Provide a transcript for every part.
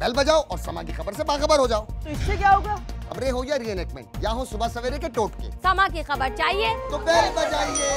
بیل بجاؤ اور سما کی خبر سے باخبر ہو جاؤ۔ تو اس سے کیا ہوگا؟ خبریں ہو یا ری انیکٹمنٹ یا ہو صبح سویرے کے ٹوٹکے، سما کی خبر چاہیے تو بیل بجائیے۔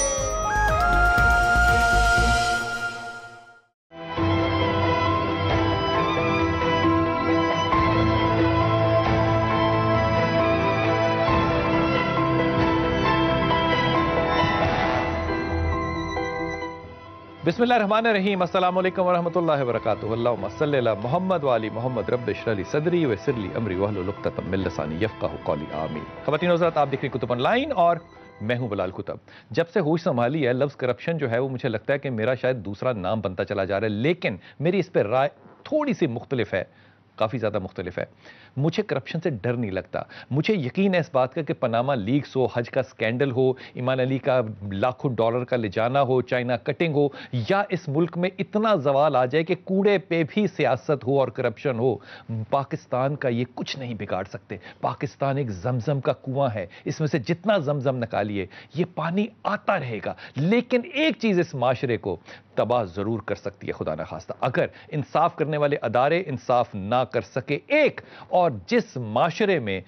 بسم اللہ الرحمن الرحیم، السلام علیکم ورحمۃ اللہ وبرکاتہ۔ اللہم صلی علی محمد وعلی محمد، رب اشرح لی صدری ویسر لی امری واحلل عقدۃ من لسانی یفقہوا قولی، آمین۔ خواتین و حضرات، آپ دیکھ رہے ہیں کتب آن لائن اور میں ہوں بلال کتب۔ جب سے ہوش سنبھالی ہے، لفظ کرپشن جو ہے وہ مجھے لگتا ہے کہ میرا شاید دوسرا نام بنتا چلا جا رہا ہے، لیکن میری اس پہ رائے تھوڑی سی مختلف ہے، کافی زیادہ مختلف ہے۔ مجھے کرپشن سے ڈر نہیں لگتا، مجھے یقین ہے اس بات کا کہ پاناما لیکس ہو، حج کا سکینڈل ہو، ایمان علی کا لاکھوں ڈالر کا لے جانا ہو، چائنا کٹنگ ہو، یا اس ملک میں اتنا زوال آ جائے کہ کوڑے پہ بھی سیاست ہو اور کرپشن ہو، پاکستان کا یہ کچھ نہیں بگاڑ سکتے۔ پاکستان ایک زمزم کا کنواں ہے، اس میں سے جتنا زمزم نکالیے یہ پانی آتا رہے گا، لیکن ایک چیز اس معاشرے کو تباہ ضرور کر سکتی ہے، خدا نخواستہ، اگر انصاف کرنے والے ادارے انصاف نہ کر سکے ایک، اور جس معاشرے میں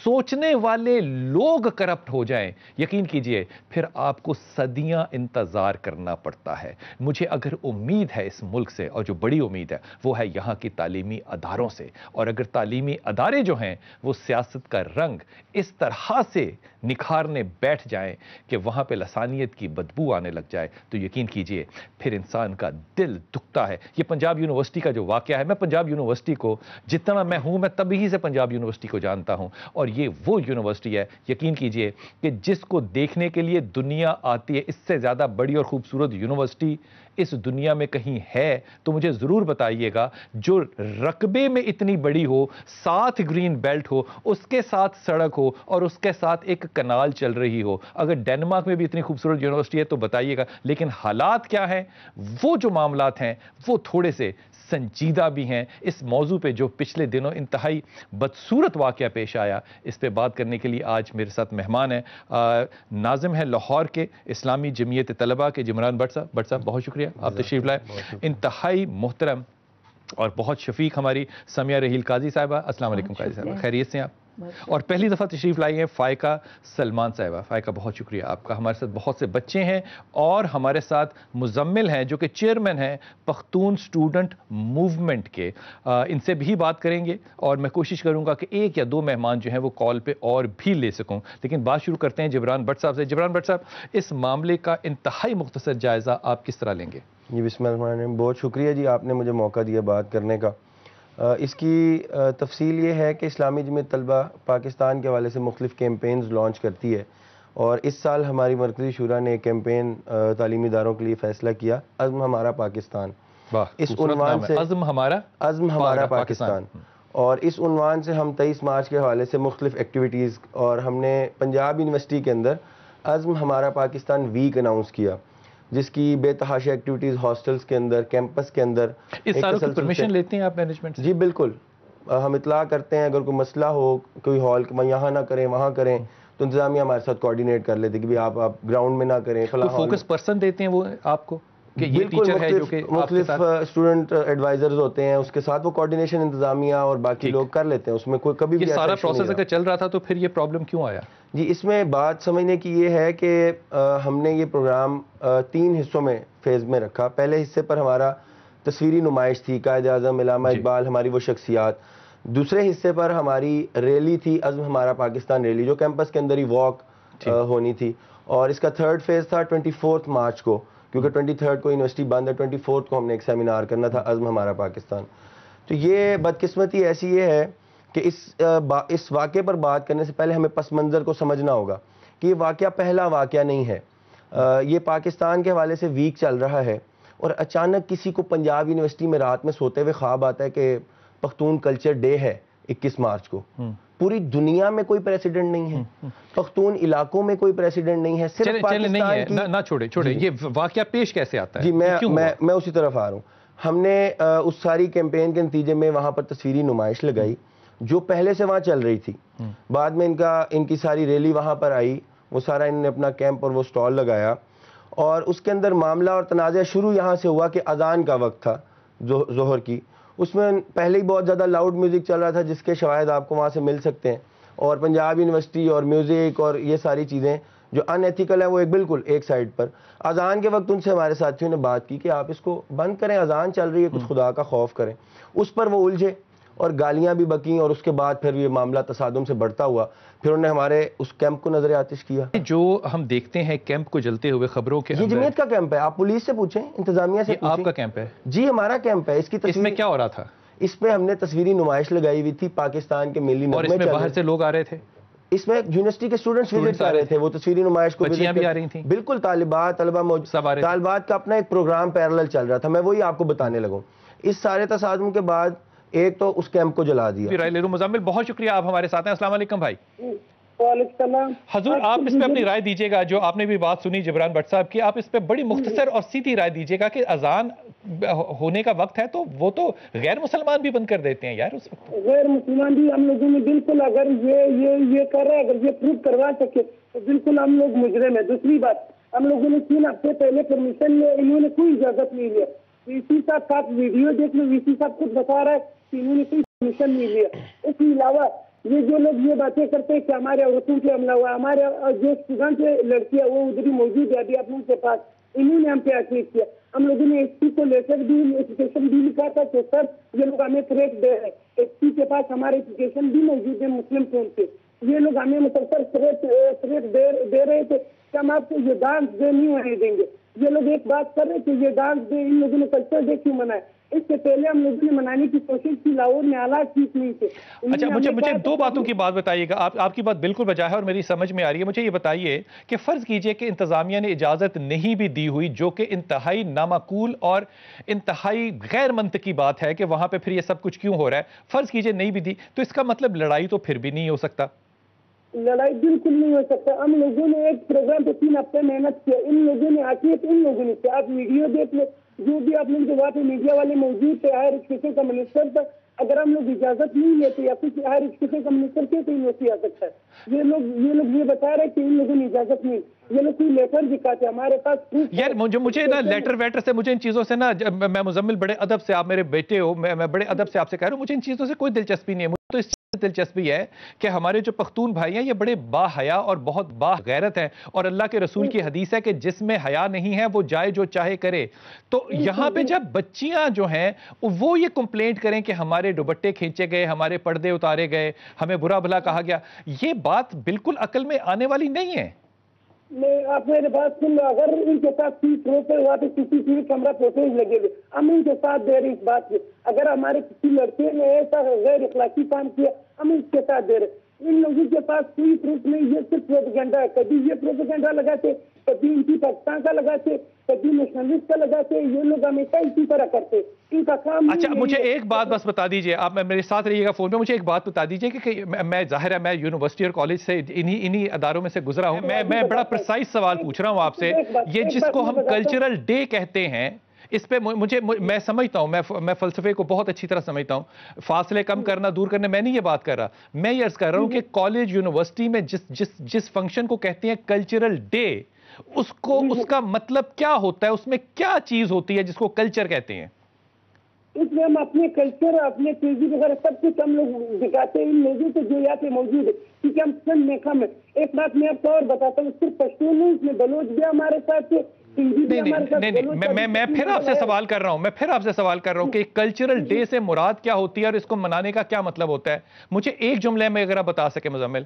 سوچنے والے لوگ کرپٹ ہو جائیں، یقین کیجئے پھر آپ کو صدیاں انتظار کرنا پڑتا ہے۔ مجھے اگر امید ہے اس ملک سے، اور جو بڑی امید ہے وہ ہے یہاں کی تعلیمی اداروں سے، اور اگر تعلیمی ادارے جو ہیں وہ سیاست کا رنگ اس طرح سے نکھارنے بیٹھ جائیں کہ وہاں پہ لسانیت کی بدبو آنے لگ جائے، تو یقین کیجئے پھر انسان کا دل دکھتا ہے۔ یہ پنجاب یونیورسٹی کا جو واقعہ ہے، میں پنجاب یونیورسٹی کو جتنا میں ہوں، میں تبھی سے پنجاب یونیورسٹی کو جانتا ہوں، اور یہ وہ یونیورسٹی ہے، یقین کیجئے کہ جس کو دیکھنے کے لیے دنیا آتی ہے، اس سے زیادہ بڑی اور خوبصورت یونیورسٹی اس دنیا میں کہیں ہے تو مجھے ضرور بتائیے گا، جو رقبے میں اتنی بڑی ہو، ساتھ گرین بیلٹ ہو، اس کے ساتھ سڑک ہو، اور اس کے ساتھ ایک کنال چل رہی ہو۔ اگر ڈینمارک میں بھی اتنی خوبصورت یونیورسٹی ہے تو بتائیے گا، لیکن حالات کیا ہیں، وہ جو معاملات ہیں وہ تھوڑے سے سنجیدہ بھی ہیں۔ اس موضوع پہ جو پچھلے دنوں انتہائی بدصورت واقعہ پیش آیا، اس پہ بات کرنے کے لیے آج میرے ساتھ مہمان ہیں، ناظم ہیں لاہور کے اسلامی جمعیت طلبہ کے جمران بٹ صاحب۔ بٹ صاحب بہت شکریہ، آپ تشریف لائے۔ انتہائی محترم اور بہت شفیق ہماری سمیہ رحیل قاضی صاحبہ۔ السلام علیکم قاضی صاحبہ، خیریت سے آپ؟ اور پہلی دفعہ تشریف لائی ہیں فائقہ سلمان صاحبہ۔ فائقہ بہت شکریہ آپ کا، ہمارے ساتھ بہت سے بچے ہیں اور ہمارے ساتھ مزمل ہیں جو کہ چیئرمین ہیں پختون اسٹوڈنٹ موومنٹ کے، ان سے بھی بات کریں گے، اور میں کوشش کروں گا کہ ایک یا دو مہمان جو ہیں وہ کال پہ اور بھی لے سکوں، لیکن بات شروع کرتے ہیں جبران بٹ صاحب سے۔ جبران بٹ صاحب، اس معاملے کا انتہائی مختصر جائزہ آپ کس طرح لیں گے؟ جی بسم اللہ الرحمن الرحیم، بہت شکریہ جی، آپ نے مجھے موقع دیا بات کرنے کا۔ اس کی تفصیل یہ ہے کہ اسلامی جمعیت طلبہ پاکستان کے حوالے سے مختلف کیمپینز لانچ کرتی ہے، اور اس سال ہماری مرکزی شورا نے ایک کیمپین تعلیمی اداروں کے لیے فیصلہ کیا، عزم ہمارا پاکستان۔ اس عنوان سے عزم ہمارا پاکستان، اور اس عنوان سے ہم 23 مارچ کے حوالے سے مختلف ایکٹیویٹیز، اور ہم نے پنجاب یونیورسٹی کے اندر عزم ہمارا پاکستان ویک اناؤنس کیا، جس کی بے تحاشا ایکٹیویٹیز ہاسٹلز کے اندر، کیمپس کے اندر۔ اس ساروں کی پرمیشن لیتے ہیں آپ مینجمنٹ سے؟ جی بالکل، ہم اطلاع کرتے ہیں، اگر کوئی مسئلہ ہو، کوئی ہال یہاں نہ کریں وہاں کریں، تو انتظامیہ ہمارے ساتھ کوارڈینیٹ کر لیتے کہ آپ گراؤنڈ میں نہ کریں، فلاں فوکس پرسن دیتے ہیں وہ آپ کو کہ یہ ٹیچر ہے جو کہ مختلف اسٹوڈنٹ ایڈوائزرز ہوتے ہیں، اس کے ساتھ وہ کوارڈینیشن انتظامیہ اور باقی لوگ کر لیتے ہیں، اس میں کوئی کبھی بھی یہ سارا پروسیس اگر چل رہا تھا تو پھر یہ پرابلم کیوں آیا؟ جی اس میں بات سمجھنے کی یہ ہے کہ ہم نے یہ پروگرام 3 حصوں میں فیز میں رکھا۔ پہلے حصے پر ہمارا تصویری نمائش تھی، قائد اعظم علامہ اقبال، ہماری وہ شخصیات۔ دوسرے حصے پر ہماری ریلی تھی، عزم ہمارا پاکستان ریلی، جو کیمپس کے اندر ہی واک ہونی تھی، اور اس کا 3rd فیز تھا 24 مارچ کو، کیونکہ 23rd کو یونیورسٹی بند ہے، 24 کو ہم نے ایک سیمینار کرنا تھا، عزم ہمارا پاکستان۔ تو یہ بدقسمتی ایسی یہ ہے کہ اس واقعے پر بات کرنے سے پہلے ہمیں پس منظر کو سمجھنا ہوگا کہ یہ واقعہ پہلا واقعہ نہیں ہے۔ یہ پاکستان کے حوالے سے ویک چل رہا ہے، اور اچانک کسی کو پنجاب یونیورسٹی میں رات میں سوتے ہوئے خواب آتا ہے کہ پختون کلچر ڈے ہے 21 مارچ کو۔ پوری دنیا میں کوئی پریسیڈنٹ نہیں ہے، پختون علاقوں میں کوئی پریسیڈنٹ نہیں ہے، صرف پاکستان کی۔ نہ چھوڑے، یہ واقعہ پیش کیسے آتا ہے؟ جی میں اسی طرف آ رہا ہوں۔ ہم نے اس ساری کیمپین کے نتیجے میں وہاں پر تصویری نمائش لگائی جو پہلے سے وہاں چل رہی تھی، بعد میں ان کی ساری ریلی وہاں پر آئی، وہ سارا انہوں نے اپنا کیمپ اور وہ سٹال لگایا، اور اس کے اندر معاملہ اور تنازع شروع یہاں سے ہوا کہ اذان کا وقت تھا ظہر کی، اس میں پہلے ہی بہت زیادہ لاؤڈ میوزک چل رہا تھا جس کے شواہد آپ کو وہاں سے مل سکتے ہیں. اور پنجاب یونیورسٹی اور میوزک اور یہ ساری چیزیں جو ان ایتھیکل ہے وہ بالکل ایک سائڈ پر. اذان کے وقت ان سے ہمارے ساتھیوں نے بات کی کہ آپ اس کو بند کریں, اذان چل رہی ہے, کچھ خدا کا خوف کریں. اس پر وہ الجھے اور گالیاں بھی بکیں, اور اس کے بعد پھر یہ معاملہ تصادم سے بڑھتا ہوا. پھر انہوں نے ہمارے اس کیمپ کو نظر آتش کیا. جو ہم دیکھتے ہیں کیمپ کو جلتے ہوئے خبروں کے, یہ جمعیت کا کیمپ ہے, آپ پولیس سے پوچھیں, انتظامیہ سے پوچھیں. آپ کا کیمپ ہے؟ جی ہمارا کیمپ ہے. اس میں کیا ہو رہا تھا؟ اس پہ ہم نے تصویری نمائش لگائی ہوئی تھی, پاکستان کے ملی اور اس میں باہر سے لوگ آ رہے تھے؟ اس میں یونیورسٹی کے اسٹوڈنٹس وزٹ کر رہے تھے, وہ تصویری نمائش کو بچیاں بھی آ رہی تھیں؟ بالکل, طالبات طلبہ موجود, طالبات کا اپنا ایک پروگرام پیرلل چل رہا تھا. میں وہی آپ کو بتانے لگوں. اس سارے تصادم کے بعد ایک تو اس کیمپ کو جلا دیا. رائے لے لوں. مزمل بہت شکریہ, آپ ہمارے ساتھ ہیں. السلام علیکم بھائی. وعلیکم السلام. حضور آپ اس پہ اپنی رائے دیجیے گا, جو آپ نے بھی بات سنی جبران بٹ صاحب کی, آپ اس پہ بڑی مختصر اور سیدھی رائے دیجیے گا کہ اذان ہونے کا وقت ہے تو وہ تو غیر مسلمان بھی بند کر دیتے ہیں یار اس وقت. غیر مسلمان بھی ہم لوگوں نے بالکل, اگر یہ کر رہے ہیں, اگر یہ پروف کروا سکے تو بالکل ہم لوگ مجرم ہیں. دوسری بات, ہم لوگوں نے 3 ہفتے پہلے پرمیشن لیا, انہوں نے کوئی اجازت نہیں لیا. وی سی صاحب آپ ویڈیو دیکھ لو, وی سی صاحب خود بتا رہا ہے کہ انہوں نے کوئی پرمیشن نہیں لیا. اس کے علاوہ یہ جو لوگ یہ باتیں کرتے ہیں کہ ہمارے عورتوں پہ حملہ ہوا, ہمارے جو اسٹوڈنٹ لڑکیاں وہ ادھر ہی موجود ہے ابھی آپ لوگوں کے پاس, انہوں نے ہم پہ اٹیک کیا. ہم لوگوں نے ایس پی کو لیٹر بھی, اپلیکیشن بھی لکھا تھا کہ سر یہ لوگ ہمیں تھریٹ دے رہے ہیں. ایس پی کے پاس ہمارے اپلیکیشن بھی موجود ہے مسلم فون پہ. یہ لوگ ہمیں مسلسل تھریٹ دے رہے تھے کہ ہم آپ کو یہ ڈانس ڈے نہیں ہونے دیں گے. یہ لوگ ایک بات کر رہے کہ یہ ڈانس ڈے ان لوگوں نے کلچر ڈے کیوں منائے. اس سے پہلے ہم لوگوں نے منانے کی کوشش کی, لاہور میں حالات ٹھیک نہیں تھے. اچھا مجھے 2 باتوں کی بات بتائیے گا. آپ کی بات بالکل بجا ہے اور میری سمجھ میں آ رہی ہے. مجھے یہ بتائیے کہ فرض کیجئے کہ انتظامیہ نے اجازت نہیں بھی دی ہوئی, جو کہ انتہائی نامعقول اور انتہائی غیر منطقی بات ہے کہ وہاں پہ پھر یہ سب کچھ کیوں ہو رہا ہے. فرض کیجئے نہیں بھی دی تو اس کا مطلب لڑائی تو پھر بھی نہیں ہو سکتا. لڑائی بالکل نہیں ہو سکتا. ہم لوگوں نے ایک پروگرام پہ 3 ہفتے محنت کیا, ان لوگوں نے حقیقت ان لوگوں نے کیا. آپ ویڈیو دیکھ لو, جو بھی آپ لوگوں کے وہاں پہ میڈیا والے موجود تھے, ہائر ایجوکیشن کا منسٹر تھا. اگر ہم لوگ اجازت نہیں لیتے یا کچھ ہائر ایجوکیشن کا منسٹر کیسے یونیورسٹی آ سکتا ہے. یہ لوگ یہ بتا رہے کہ ان لوگوں نے اجازت نہیں. یہ لوگ کوئی لیٹر دکھاتے, ہمارے پاس یار مجھے نا لیٹر ویٹر سے, مجھے ان چیزوں سے نا, میں مزمل بڑے ادب سے, آپ میرے بیٹے ہو, میں بڑے ادب سے آپ سے کہہ رہا ہوں, مجھے ان چیزوں سے کوئی دلچسپی نہیں ہے. مجھے تو اس دلچسپی ہے کہ ہمارے جو پختون بھائی ہیں یہ بڑے با حیا اور بہت با غیرت ہیں, اور اللہ کے رسول کی حدیث ہے کہ جس میں حیا نہیں ہے وہ جائے جو چاہے کرے. تو یہاں پہ جب بچیاں جو ہیں وہ یہ کمپلینٹ کریں کہ ہمارے دوپٹے کھینچے گئے, ہمارے پردے اتارے گئے, ہمیں برا بھلا کہا گیا, یہ بات بالکل عقل میں آنے والی نہیں ہے. آپ میرے بات سن لو, اگر ان کے ساتھ وہاں پہ CCTV کیمرہ فوٹیج لگے ہوئے, ہم ان کے ساتھ دے رہے اس بات کے. اگر ہمارے کسی لڑکے نے ایسا غیر اخلاقی کام کیا, ہم اس کے ساتھ دے رہے. ان لوگوں کے پاس کوئی پروف نہیں, یہ صرف پروپیگنڈا ہے. کبھی یہ پروپیگنڈا لگاتے, کبھی ان کی پاکستان کا لگاتے, کبھی نیشنلسٹ کا لگاتے. یہ لوگ ہمیشہ اسی طرح کرتے, ان کا کام. اچھا مجھے ایک بات بس بتا دیجئے, آپ میرے ساتھ رہیے گا فون پہ, مجھے ایک بات بتا دیجئے کہ میں ظاہر ہے میں یونیورسٹی اور کالج سے انہی اداروں میں سے گزرا ہوں. میں بڑا پرسائز سوال پوچھ رہا ہوں آپ سے. یہ جس کو ہم کلچرل ڈے کہتے ہیں, اس پہ میں سمجھتا ہوں, میں فلسفے کو بہت اچھی طرح سمجھتا ہوں. فاصلے کم کرنا, دور کرنے, میں نہیں یہ بات کر رہا. میں یہ عرض کر رہا ہوں کہ کالج یونیورسٹی میں جس فنکشن کو کہتے ہیں کلچرل ڈے, اس کا مطلب کیا ہوتا ہے, اس میں کیا چیز ہوتی ہے جس کو کلچر کہتے ہیں؟ اس میں ہم اپنے کلچر, اپنے تہذیب وغیرہ سب کچھ ہم لوگ دکھاتے ہیں ان لوگوں کو جو یہاں پہ موجود ہے, کیونکہ ہم سن میں کم ہے. ایک بات میں آپ کو اور بتاتا ہوں, صرف پشتون نہیں, اس میں بلوچ بھی ہمارے ساتھ ہے. میں پھر آپ سے سوال کر رہا ہوں کہ کلچرل ڈے سے مراد کیا ہوتی ہے اور اس کو منانے کا کیا مطلب ہوتا ہے. مجھے ایک جملے میں اگر آپ بتا سکے مزمل.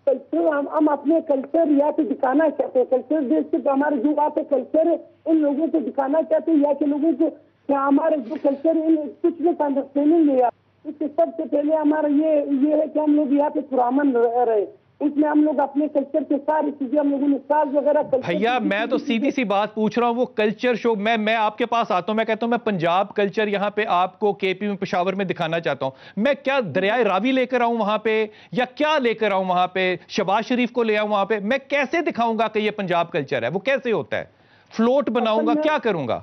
ہم اپنے کلچر یہاں پہ دکھانا چاہتے ہیں. کلچر ڈے سے ہمارے جو وہاں پہ کلچر ہے ان لوگوں کو دکھانا چاہتے ہیں, یا کہ لوگوں کو ہمارے جو کلچر ہے کچھ بھی انڈرسٹینڈنگ ہے. اس سے سب سے پہلے ہمارا یہ ہے کہ ہم لوگ یہاں پہ پرامن رہے. اس میں ہم لوگ اپنے کلچر کے ساری چیزیں ہم لوگوں نے ساز وغیرہ. بھیا میں تو سیدھی سی بات پوچھ رہا ہوں, وہ کلچر شو میں آپ کے پاس آتا ہوں, میں کہتا ہوں میں پنجاب کلچر یہاں پہ آپ کو KP میں پشاور میں دکھانا چاہتا ہوں. میں کیا دریائے راوی لے کر آؤں وہاں پہ, یا کیا لے کر آؤں وہاں پہ, شہباز شریف کو لے آؤں وہاں پہ؟ میں کیسے دکھاؤں گا کہ یہ پنجاب کلچر ہے؟ وہ کیسے ہوتا ہے؟ فلوٹ بناؤں گا, کیا کروں گا؟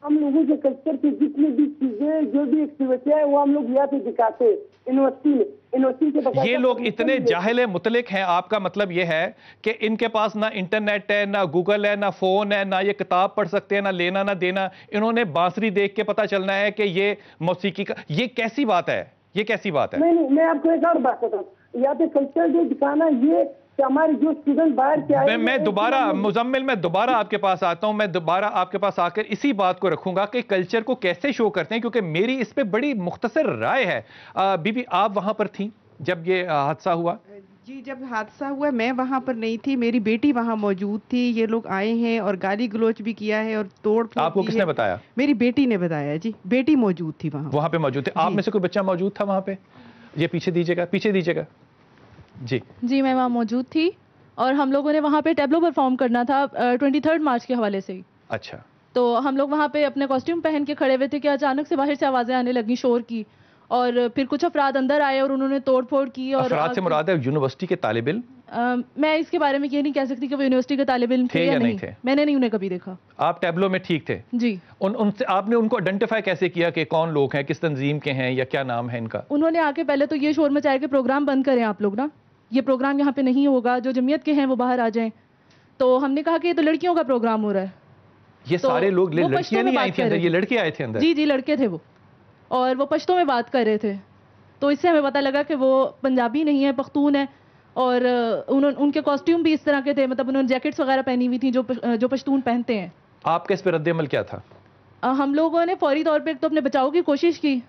ہم لوگوں کے کلچر کی جتنی بھی چیزیں جو بھی ایکٹیویٹی ہے وہ ہم لوگ یہاں پہ دکھاتے ہیں یونیورسٹی کے بغیر یہ لوگ اتنے جاہل مطلق ہیں، آپ کا مطلب یہ ہے کہ ان کے پاس نہ انٹرنیٹ ہے، نہ گوگل ہے، نہ فون ہے، نہ یہ کتاب پڑھ سکتے ہیں، نہ لینا نہ دینا، انہوں نے بانسری دیکھ کے پتہ چلنا ہے کہ یہ موسیقی کا، یہ کیسی بات ہے؟ یہ کیسی بات ہے؟ نہیں، میں آپ کو ایک اور بات بتاؤں، یہاں پہ کلچر جو دکھانا یہ کہ ہمارے جو اسٹوڈنٹ باہر کے آئے میں دوبارہ مزمل میں دوبارہ آپ کے پاس آتا ہوں، میں دوبارہ آپ کے پاس آ کر اسی بات کو رکھوں گا کہ کلچر کو کیسے شو کرتے ہیں، کیونکہ میری اس پہ بڑی مختصر رائے ہے۔ بی بی آپ وہاں پر تھیں جب یہ حادثہ ہوا؟ جی، جب حادثہ ہوا میں وہاں پر نہیں تھی، میری بیٹی وہاں موجود تھی۔ یہ لوگ آئے ہیں اور گالی گلوچ بھی کیا ہے اور توڑ پھوڑ۔ آپ کو کس نے بتایا؟ میری بیٹی نے بتایا جی، بیٹی موجود تھی وہاں پہ موجود تھے۔ آپ میں سے کوئی بچہ موجود تھا وہاں پہ؟ یہ پیچھے دیجیے گا جی میں وہاں موجود تھی اور ہم لوگوں نے وہاں پہ ٹیبلو پرفارم کرنا تھا 23 مارچ کے حوالے سے ہی۔ اچھا، تو ہم لوگ وہاں پہ اپنے کاسٹیوم پہن کے کھڑے ہوئے تھے کہ اچانک سے باہر سے آوازیں آنے لگی شور کی، اور پھر کچھ افراد اندر آئے اور انہوں نے توڑ پھوڑ کی۔ اور افراد سے مراد ہے یونیورسٹی کے طالب علم؟ میں اس کے بارے میں یہ نہیں کہہ سکتی کہ وہ یونیورسٹی کے طالب علم تھے یا نہیں تھے، میں نے نہیں انہیں کبھی دیکھا۔ آپ ٹیبلو میں ٹھیک تھے؟ جی۔ ان سے آپ نے ان کو آئیڈینٹیفائی کیسے کیا کہ کون لوگ ہیں، کس تنظیم کے ہیں یا کیا نام ہے ان کا؟ انہوں نے آ کے پہلے تو یہ شور مچایا کہ پروگرام بند کریں آپ لوگ نا، یہ پروگرام یہاں پہ نہیں ہوگا، جو جمعیت کے ہیں وہ باہر آ جائیں۔ تو ہم نے کہا کہ یہ تو لڑکیوں کا پروگرام ہو رہا ہے۔ یہ سارے لوگ لڑکیاں نہیں آئی تھیں اندر، یہ لڑکے آئے تھے اندر؟ جی لڑکے تھے وہ، اور وہ پشتو میں بات کر رہے تھے۔ تو اس سے ہمیں پتہ لگا کہ وہ پنجابی نہیں ہے، پختون ہے، اور ان کے کاسٹیوم بھی اس طرح کے تھے، مطلب انہوں نے جیکٹس وغیرہ پہنی ہوئی تھیں جو پشتون پہنتے ہیں۔ آپ کا اس پہ رد عمل کیا تھا؟ ہم لوگوں نے فوری طور پہ تو اپنے بچاؤ کی کوشش کی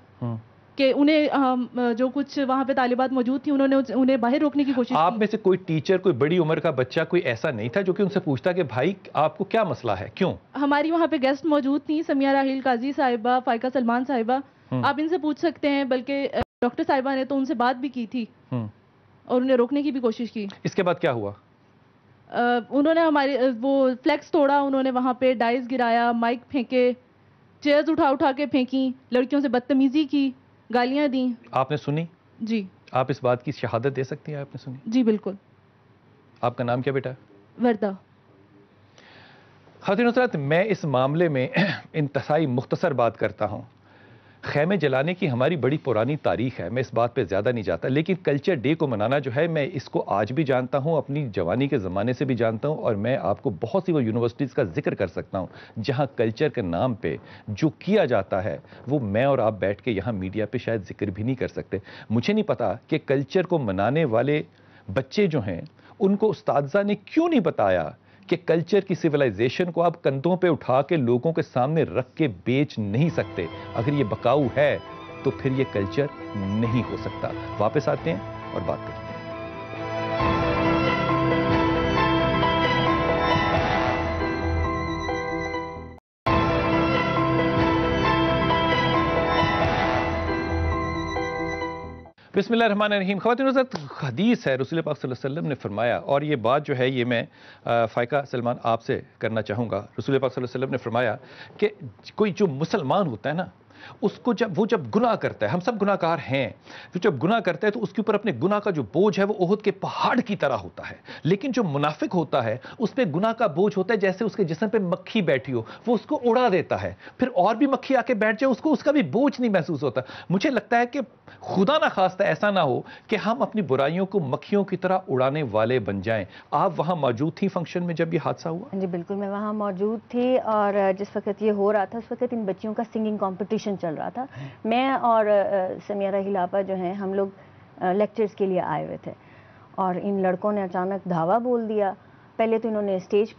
کہ انہیں جو کچھ وہاں پہ طالبات موجود تھیں انہیں باہر روکنے کی کوشش کی۔ آپ میں سے کوئی ٹیچر، کوئی بڑی عمر کا بچہ کوئی ایسا نہیں تھا جو کہ ان سے پوچھتا کہ بھائی آپ کو کیا مسئلہ ہے، کیوں؟ ہماری وہاں پہ گیسٹ موجود تھیں، سمیہ راحیل قاضی صاحبہ، فائقہ سلمان صاحبہ، آپ ان سے پوچھ سکتے ہیں، بلکہ ڈاکٹر صاحبہ نے تو ان سے بات بھی کی تھی اور انہیں روکنے کی بھی کوشش کی۔ اس کے بعد کیا ہوا؟ انہوں نے ہماری وہ فلیکس توڑا، انہوں نے وہاں پہ ڈائز گرایا، مائک پھینکے، چیئرز اٹھا کے پھینکی، لڑکیوں سے بدتمیزی کی، گالیاں دیں۔ آپ نے سنی؟ جی۔ آپ اس بات کی شہادت دے سکتی ہیں آپ نے سنی؟ جی بالکل۔ آپ کا نام کیا بیٹا؟ وردہ۔ خواتین حضرات، میں اس معاملے میں انتہائی مختصر بات کرتا ہوں۔ خیمے جلانے کی ہماری بڑی پرانی تاریخ ہے، میں اس بات پہ زیادہ نہیں جاتا، لیکن کلچر ڈے کو منانا جو ہے، میں اس کو آج بھی جانتا ہوں، اپنی جوانی کے زمانے سے بھی جانتا ہوں، اور میں آپ کو بہت سی وہ یونیورسٹیز کا ذکر کر سکتا ہوں جہاں کلچر کے نام پہ جو کیا جاتا ہے وہ میں اور آپ بیٹھ کے یہاں میڈیا پہ شاید ذکر بھی نہیں کر سکتے۔ مجھے نہیں پتا کہ کلچر کو منانے والے بچے جو ہیں ان کو اساتذہ نے کیوں نہیں بتایا کہ کلچر کی سیولائزیشن کو آپ کندھوں پہ اٹھا کے لوگوں کے سامنے رکھ کے بیچ نہیں سکتے۔ اگر یہ بکاؤ ہے تو پھر یہ کلچر نہیں ہو سکتا۔ واپس آتے ہیں اور بات کرتے ہیں۔ بسم اللہ الرحمن الرحیم۔ خواتین حضرات، حدیث ہے، رسول پاک صلی اللہ علیہ وسلم نے فرمایا، اور یہ بات جو ہے یہ میں فائقہ سلمان آپ سے کرنا چاہوں گا۔ رسول پاک صلی اللہ علیہ وسلم نے فرمایا کہ کوئی جو مسلمان ہوتا ہے نا، اس کو جب گناہ کرتا ہے، ہم سب گناہ کار ہیں، جب گناہ کرتا ہے تو اس کے اوپر اپنے گناہ کا جو بوجھ ہے وہ احد کے پہاڑ کی طرح ہوتا ہے، لیکن جو منافق ہوتا ہے اس پہ گناہ کا بوجھ ہوتا ہے جیسے اس کے جسم پہ مکھی بیٹھی ہو، وہ اس کو اڑا دیتا ہے، پھر اور بھی مکھی آ کے بیٹھ جائے اس کا بھی بوجھ نہیں محسوس ہوتا۔ مجھے لگتا ہے کہ خدا نہ خواستہ ایسا نہ ہو کہ ہم اپنی برائیوں کو مکھیوں کی طرح اڑانے والے بن جائیں۔ آپ وہاں موجود تھیں فنکشن میں جب یہ حادثہ ہوا؟ جی بالکل، میں وہاں موجود تھی، اور جس وقت یہ ہو رہا تھا اس وقت ان بچیوں کا سنگنگ کمپٹیشن چل رہا تھا۔ میں اور سمیہ راحیل آپا جو ہیں ہم لوگ لیکچرز کے لیے آئے ہوئے تھے، اور ان لڑکوں نے اچانک دھاوا بول دیا۔ پہلے تو انہوں نے اسٹیج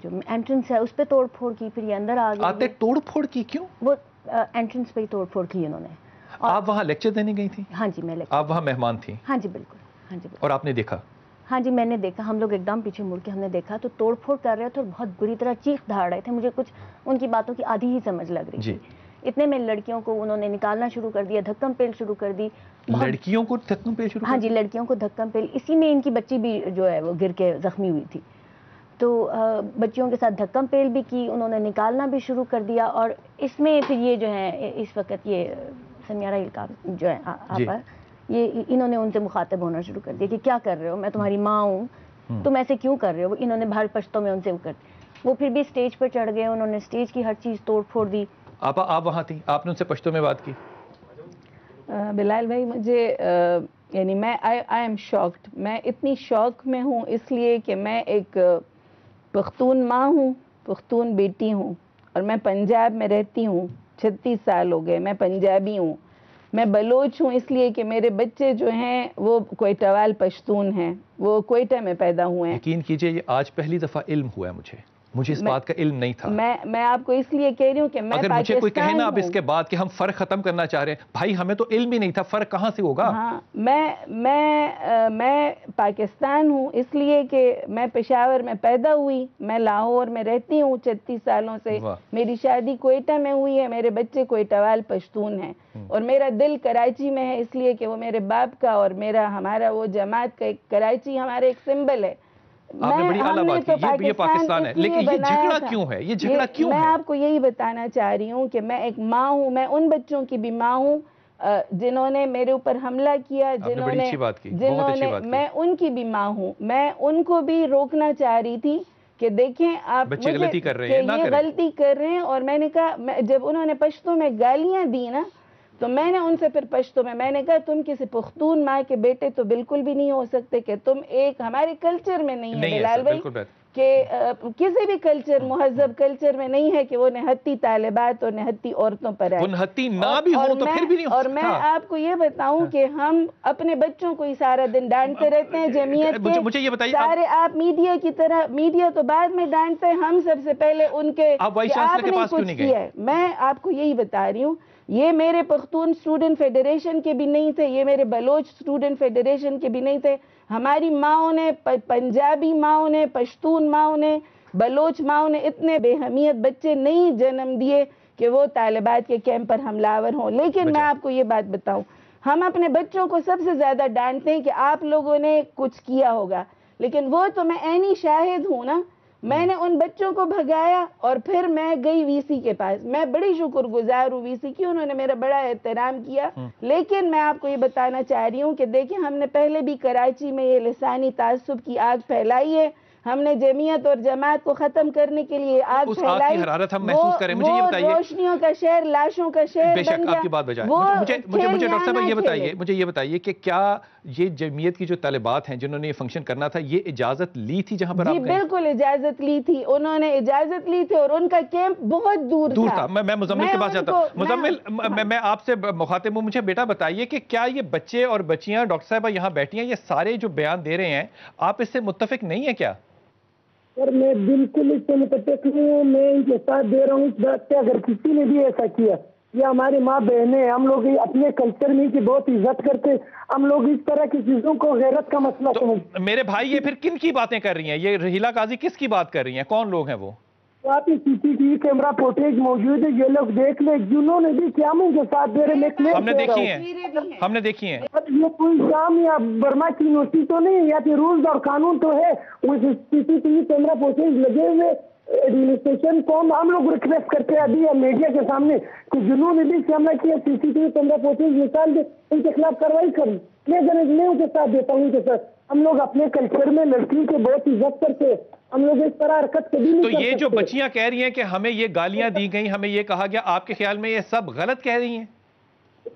جو انٹرنس ہے اس پہ توڑ پھوڑ کی، پھر یہ اندر آ گئے۔ آتے توڑ پھوڑ کی کیوں؟ وہ انٹرنس پہ ہی توڑ پھوڑ کی انہوں نے۔ آپ وہاں لیکچر دینے گئی تھی؟ ہاں جی، میں لیکچر۔ آپ وہاں مہمان تھی؟ ہاں جی بالکل، ہاں جی بالکل۔ اور آپ نے دیکھا؟ ہاں جی میں نے دیکھا، ہم لوگ ایک دم پیچھے مڑ کے ہم نے دیکھا تو توڑ پھوڑ کر رہے تھے اور بہت بری طرح چیخ دھاڑ رہے تھے۔ مجھے کچھ ان کی باتوں کی آدھی ہی سمجھ لگ رہی تھی۔ اتنے میں لڑکیوں کو انہوں نے نکالنا شروع کر دیا، دھکم پیل شروع کر دی۔ لڑکیوں کو دھکم پیل شروع؟ ہاں جی، لڑکیوں کو دھکم پیل، اسی میں ان کی بچی بھی جو ہے وہ گر کے زخمی ہوئی تھی، تو بچیوں کے ساتھ دھکم پیل بھی کی، انہوں نے نکالنا بھی شروع کر دیا۔ اور اس میں پھر یہ جو ہے اس وقت یہ سمیہ راحیل کا جو ہے آپا، یہ انہوں نے ان سے مخاطب ہونا شروع کر دیا کہ کیا کر رہے ہو، میں تمہاری ماں ہوں، تم ایسے کیوں کر رہے ہو۔ انہوں نے بھاری پشتوں میں ان سے وہ پھر بھی اسٹیج پر چڑھ گئے, انہوں نے اسٹیج کی ہر چیز توڑ پھوڑ دی. آپ وہاں تھی, آپ نے ان سے پشتو میں بات کی؟ بلال بھائی مجھے یعنی میں آئی ایم شاکڈ, میں اتنی شوق میں ہوں اس لیے کہ میں ایک پختون ماں ہوں, پختون بیٹی ہوں, اور میں پنجاب میں رہتی ہوں, 36 سال ہو گئے. میں پنجابی ہوں, میں بلوچ ہوں اس لیے کہ میرے بچے جو ہیں وہ کوئٹہ وال پشتون ہیں, وہ کوئٹہ میں پیدا ہوئے ہیں. یقین کیجئے یہ آج پہلی دفعہ علم ہوا ہے مجھے اس بات کا علم نہیں تھا. میں آپ کو اس لیے کہہ رہی ہوں کہ میں اگر مجھے کوئی کہے نا اب اس کے بعد کہ ہم فرق ختم کرنا چاہ رہے ہیں, بھائی ہمیں تو علم ہی نہیں تھا, فرق کہاں سے ہوگا؟ ہاں, میں پاکستان ہوں اس لیے کہ میں پشاور میں پیدا ہوئی, میں لاہور میں رہتی ہوں 36 سالوں سے. میری شادی کوئٹہ میں ہوئی ہے, میرے بچے کوئٹہ وال پشتون ہیں, اور میرا دل کراچی میں ہے اس لیے کہ وہ میرے باپ کا اور ہمارا وہ جماعت کا ایک کراچی ہمارا ایک سمبل ہے. آپ نے بڑی اعلیٰ بات کی, یہ پاکستان ہے, لیکن یہ جھگڑا کیوں ہے, یہ جھگڑا کیوں ہے؟ میں آپ کو یہی بتانا چاہ رہی ہوں کہ میں ایک ماں ہوں, میں ان بچوں کی بھی ماں ہوں جنہوں نے میرے اوپر حملہ کیا, میں ان کی بھی ماں ہوں. میں ان کو بھی روکنا چاہ رہی تھی کہ دیکھیں آپ بچے غلطی کر رہے ہیں, یہ غلطی کر رہے ہیں. اور میں نے کہا, جب انہوں نے پشتو میں گالیاں دی نا, تو میں نے ان سے پھر پشتو میں نے کہا تم کسی پختون ماں کے بیٹے تو بالکل بھی نہیں ہو سکتے, کہ تم ایک ہمارے کلچر میں نہیں ہے بلال بھائی, کہ کسی بھی کلچر مہذب کلچر میں نہیں ہے کہ وہ نہتی طالبات اور نہتی عورتوں پر آئے. وہ نہتی نہ بھی ہو تو پھر بھی نہیں ہو. اور میں آپ کو یہ بتاؤں کہ ہم اپنے بچوں کو ہی سارا دن ڈانٹتے رہتے ہیں, جمعیت کے مجھے یہ بتائیے سارے, آپ میڈیا کی طرح, میڈیا تو بعد میں ڈانٹتے ہیں, ہم سب سے پہلے ان کے آپ نے کچھ کیا ہے. میں آپ کو یہی بتا رہی ہوں, یہ میرے پختون اسٹوڈنٹ فیڈریشن کے بھی نہیں تھے, یہ میرے بلوچ اسٹوڈنٹ فیڈریشن کے بھی نہیں تھے. ہماری ماؤں نے, پنجابی ماؤں نے, پشتون ماؤں نے, بلوچ ماؤں نے اتنے بے حمیت بچے نہیں جنم دیے کہ وہ طالبات کے کیمپ پر حملہ آور ہوں. لیکن میں آپ کو یہ بات بتاؤں, ہم اپنے بچوں کو سب سے زیادہ ڈانٹتے ہیں کہ آپ لوگوں نے کچھ کیا ہوگا, لیکن وہ تو میں عینی شاہد ہوں نا. میں نے ان بچوں کو بھگایا اور پھر میں گئی وی سی کے پاس. میں بڑی شکر گزار ہوں وی سی کی, انہوں نے میرا بڑا احترام کیا. لیکن میں آپ کو یہ بتانا چاہ رہی ہوں کہ دیکھیں, ہم نے پہلے بھی کراچی میں یہ لسانی تعصب کی آگ پھیلائی ہے. ہم نے جمعیت اور جماعت کو ختم کرنے کے لیے آگ پھیلائی. روشنیوں کا شہر, لاشوں کا شہر بن گیا. آپ کی بات بجائے مجھے ڈاکٹر صاحب یہ بتائیے کہ کیا یہ جمعیت کی جو طالبات ہیں جنہوں نے یہ فنکشن کرنا تھا, یہ اجازت لی تھی جہاں پر آپ گئے؟ جی بالکل اجازت لی تھی, انہوں نے اجازت لی تھی, اور ان کا کیمپ بہت دور تھا. میں مزمل کے پاس جاتا ہوں. مزمل, میں آپ سے مخاطب ہوں, مجھے بیٹا بتائیے کہ کیا یہ بچے اور بچیاں ڈاکٹر صاحبہ یہاں بیٹھی ہیں, یہ سارے جو بیان دے رہے ہیں, آپ اس سے متفق نہیں ہیں کیا؟ سر میں بالکل اس سے متفق نہیں ہوں, میں ان کے ساتھ دے رہا ہوں اس بات پہ. اگر کسی نے بھی ایسا کیا, یہ ہماری ماں بہنیں ہیں, ہم لوگ اپنے کلچر میں کی بہت عزت کرتے, ہم لوگ اس طرح کی چیزوں کو غیرت کا مسئلہ سمجھتے. میرے بھائی یہ پھر کن کی باتیں کر رہی ہیں, یہ رحیلہ قاضی کس کی بات کر رہی ہیں, کون لوگ ہیں وہ؟ آپ C C T V camera footage موجود ہے, یہ لوگ دیکھ لیں, جنہوں نے بھی کیا ان کے ساتھ دے رہے ہیں. ہم نے دیکھی ہیں. یہ کوئی شام یا برما کی یونیورسٹی تو نہیں, یا پھر رولز اور قانون تو ہے. وہ C C T V camera footage لگے ہوئے ایڈمنسٹریشن کو ہم لوگ ریکویسٹ کرتے ہیں ابھی میڈیا کے سامنے کہ جنہوں نے بھی حملہ کیا C C T V camera footage نکال دے, ان کے خلاف کارروائی کریں. میں ان کے ساتھ دیتا ہوں. ان کے ساتھ ہم لوگ اپنے کلچر میں لڑکیوں کی بہت عزت کرتے ہیں, ہم لوگ اس طرح حرکت کبھی نہیں. تو یہ جو بچیاں کہہ رہی ہیں کہ ہمیں یہ گالیاں دی گئیں, ہمیں یہ کہا گیا, آپ کے خیال میں یہ سب غلط کہہ رہی ہیں؟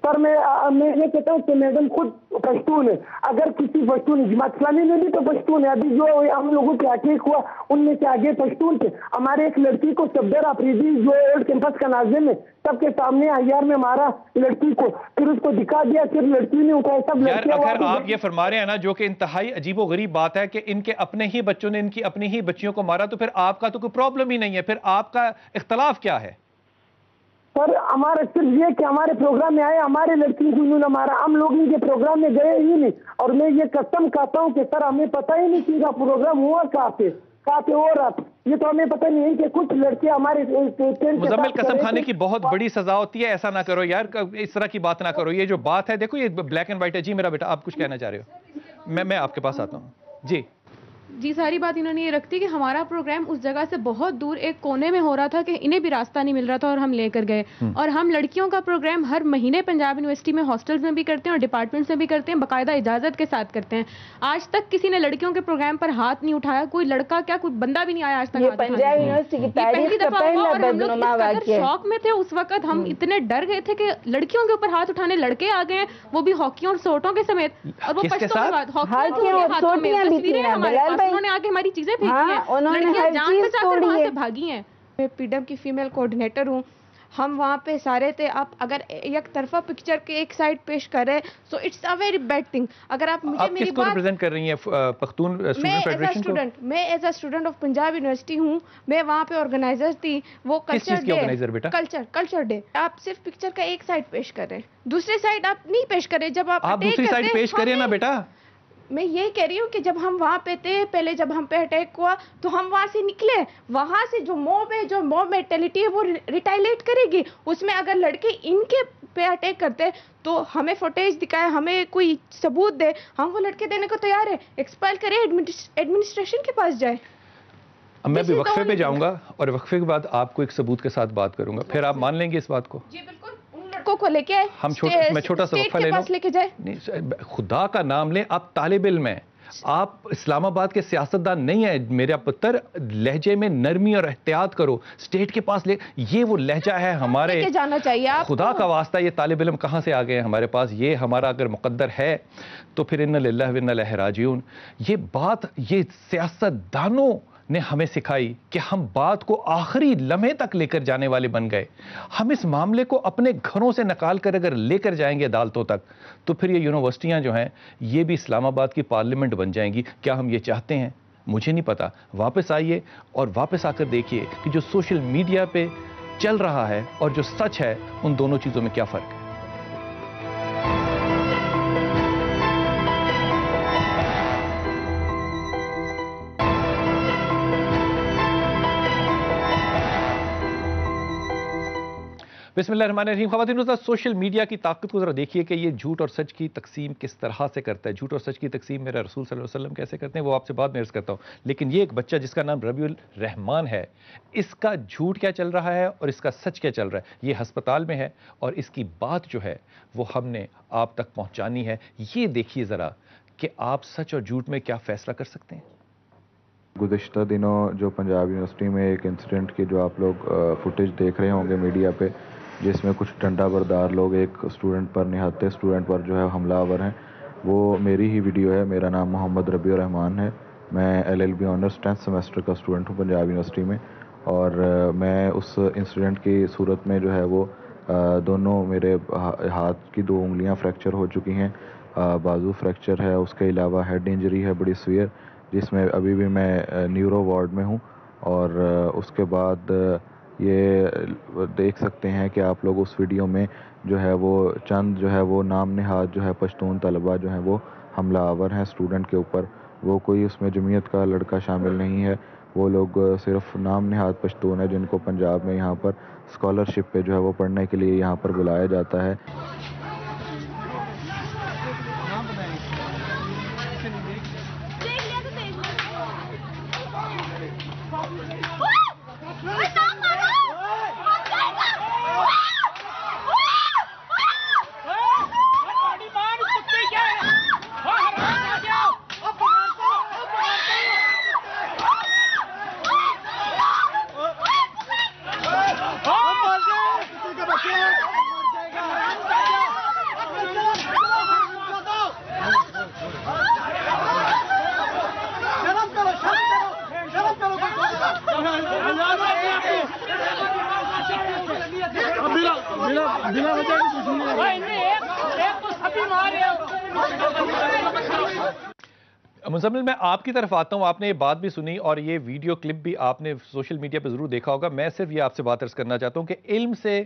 سر میں یہ کہتا ہوں کہ میڈم خود پشتون ہے. اگر کسی پشتون جماعت اسلامی میں بھی تو پشتون ہے. ابھی جو ہم لوگوں کے حقیق ہوا ان میں سے آگے پشتون تھے. ہمارے ایک لڑکی کو صفدر آفریدی جو اولڈ کیمپس کا ناظم ہے, سب کے سامنے ہزار میں مارا لڑکی کو, پھر اس کو دکھا دیا, پھر لڑکی نے اٹھایا. سب لڑکیاں. اگر آپ یہ فرما رہے ہیں نا, جو کہ انتہائی عجیب و غریب بات ہے کہ ان کے اپنے ہی بچوں نے ان کی اپنی ہی بچیوں کو مارا, تو پھر آپ کا تو کوئی پرابلم ہی نہیں ہے, پھر آپ کا اختلاف کیا ہے؟ سر ہمارا صرف یہ کہ ہمارے پروگرام میں آئے, ہمارے لڑکی کو انہوں نے مارا, ہم لوگ ان کے پروگرام میں گئے ہی نہیں. اور میں یہ قسم کھاتا ہوں کہ سر ہمیں پتہ ہی نہیں کہ پروگرام ہوا کہاں پہ ہو رہا, یہ تو ہمیں پتہ نہیں ہے کہ کچھ لڑکیاں ہمارے. مزمل, قسم کھانے کی بہت بڑی سزا ہوتی ہے, ایسا نہ کرو یار, اس طرح کی بات نہ کرو. یہ جو بات ہے دیکھو, یہ بلیک اینڈ وائٹ ہے. جی میرا بیٹا, آپ کچھ کہنا چاہ رہے ہو؟ میں آپ کے پاس آتا ہوں. جی جی ساری بات انہوں نے یہ رکھتی کہ ہمارا پروگرام اس جگہ سے بہت دور ایک کونے میں ہو رہا تھا کہ انہیں بھی راستہ نہیں مل رہا تھا اور ہم لے کر گئے. اور ہم لڑکیوں کا پروگرام ہر مہینے پنجاب یونیورسٹی میں ہاسٹلز میں بھی کرتے ہیں اور ڈپارٹمنٹس میں بھی کرتے ہیں, باقاعدہ اجازت کے ساتھ کرتے ہیں. آج تک کسی نے لڑکیوں کے پروگرام پر ہاتھ نہیں اٹھایا, کوئی لڑکا کیا کوئی بندہ بھی نہیں آیا آج تک. یہ پنجاب یونیورسٹی کی تاریخ کا پہلا بدنما واقعہ ہے. شوق میں تھے اس وقت, ہم اتنے ڈر گئے تھے کہ لڑکیوں کے اوپر ہاتھ اٹھانے لڑکے آ گئے ہیں, وہ بھی ہاکیوں اور سوٹوں کے سمیت, اور وہ پشتوں کے بعد تصویریں ہمارے پاس, انہوں نے آگے ہماری چیزیں بھیجی ہیں, لڑکیاں جان بچا کر وہاں سے بھاگی ہیں. میں پی ڈم کی فیمیل کوآرڈینیٹر ہوں. ہم وہاں پہ سارے تھے. آپ اگر یک طرفہ پکچر کے ایک سائڈ پیش کر رہے so it's a very bad thing. اگر آپ مجھے میری بات ریپرزینٹ کر رہی ہیں پختون اسٹوڈنٹ فیڈریشن کو, میں as a student of Punjab university ہوں, میں وہاں پہ آرگنائزر تھی. وہ کلچر ڈے, آپ صرف پکچر کا ایک سائڈ پیش کر رہے, دوسرے سائڈ آپ نہیں پیش کر رہے. جب آپ دوسری سائڈ پیش کریں نا بیٹا. میں یہ کہہ رہی ہوں کہ جب ہم وہاں پہ تھے, پہلے جب ہم پہ اٹیک ہوا تو ہم وہاں سے نکلے, وہاں سے جو موب ہے, جو موب میٹیلٹی ہے وہ ریٹائلیٹ کرے گی. اس میں اگر لڑکے ان کے پہ اٹیک کرتے تو ہمیں فوٹیج دکھائے, ہمیں کوئی ثبوت دے, ہم وہ لڑکے دینے کو تیار ہے. ایکسپیل کرے, ایڈمنسٹریشن کے پاس جائے. اب میں بھی وقفے پہ جاؤں گا اور وقفے کے بعد آپ کو ایک ثبوت کے ساتھ بات کروں گا, پھر آپ مان لیں گے اس بات کو. جی بالکل. کو لے کے آئے, میں چھوٹا سا وقفہ لے لوں. خدا کا نام لیں, آپ طالب علم ہیں, آپ اسلام آباد کے سیاستدان نہیں ہیں. میرا پتر لہجے میں نرمی اور احتیاط کرو, اسٹیٹ کے پاس لے, یہ وہ لہجہ ہے ہمارے. جانا چاہیے خدا کا واسطہ, یہ طالب علم کہاں سے آ گئے ہیں ہمارے پاس. یہ ہمارا اگر مقدر ہے تو پھر انا للہ و انا الیہ راجعون. یہ بات یہ سیاستدانوں نے ہمیں سکھائی کہ ہم بات کو آخری لمحے تک لے کر جانے والے بن گئے. ہم اس معاملے کو اپنے گھروں سے نکال کر اگر لے کر جائیں گے عدالتوں تک تو پھر یہ یونیورسٹیاں جو ہیں یہ بھی اسلام آباد کی پارلیمنٹ بن جائیں گی. کیا ہم یہ چاہتے ہیں؟ مجھے نہیں پتا. واپس آئیے اور واپس آ کر دیکھیے کہ جو سوشل میڈیا پہ چل رہا ہے اور جو سچ ہے ان دونوں چیزوں میں کیا فرق ہے. بسم اللہ الرحمن الرحیم. خواتین حضرات, سوشل میڈیا کی طاقت کو ذرا دیکھیے کہ یہ جھوٹ اور سچ کی تقسیم کس طرح سے کرتا ہے. جھوٹ اور سچ کی تقسیم میرا رسول صلی اللہ علیہ وسلم کیسے کرتے ہیں وہ آپ سے بعد میں عرض کرتا ہوں. لیکن یہ ایک بچہ جس کا نام ربیع الرحمان ہے, اس کا جھوٹ کیا چل رہا ہے اور اس کا سچ کیا چل رہا ہے. یہ ہسپتال میں ہے اور اس کی بات جو ہے وہ ہم نے آپ تک پہنچانی ہے. یہ دیکھیے ذرا کہ آپ سچ اور جھوٹ میں کیا فیصلہ کر سکتے ہیں. گزشتہ دنوں جو پنجاب یونیورسٹی میں ایک انسیڈنٹ کی جو آپ لوگ فوٹیج دیکھ رہے ہوں گے میڈیا پہ, جس میں کچھ ڈنڈا بردار لوگ ایک اسٹوڈنٹ پر, نہتے اسٹوڈنٹ پر جو ہے حملہ آور ہیں, وہ میری ہی ویڈیو ہے. میرا نام محمد ربیع الرحمان ہے. میں LLB آنرس 10th سیمسٹر کا اسٹوڈنٹ ہوں پنجاب یونیورسٹی میں. اور میں اس انسیڈنٹ کی صورت میں جو ہے وہ دونوں میرے ہاتھ کی 2 انگلیاں فریکچر ہو چکی ہیں, بازو فریکچر ہے, اس کے علاوہ ہیڈ انجری ہے بڑی سویئر, جس میں ابھی بھی میں نیورو وارڈ میں ہوں. اور اس کے بعد یہ دیکھ سکتے ہیں کہ آپ لوگ اس ویڈیو میں جو ہے وہ چند جو ہے وہ نام نہاد جو ہے پشتون طلبہ جو ہیں وہ حملہ آور ہیں اسٹوڈنٹ کے اوپر. وہ کوئی اس میں جمعیت کا لڑکا شامل نہیں ہے, وہ لوگ صرف نام نہاد پشتون ہیں جن کو پنجاب میں یہاں پر اسکالرشپ پہ جو ہے وہ پڑھنے کے لیے یہاں پر بلایا جاتا ہے. مزمل, میں آپ کی طرف آتا ہوں. آپ نے یہ بات بھی سنی اور یہ ویڈیو کلپ بھی آپ نے سوشل میڈیا پہ ضرور دیکھا ہوگا. میں صرف یہ آپ سے بات عرض کرنا چاہتا ہوں کہ علم سے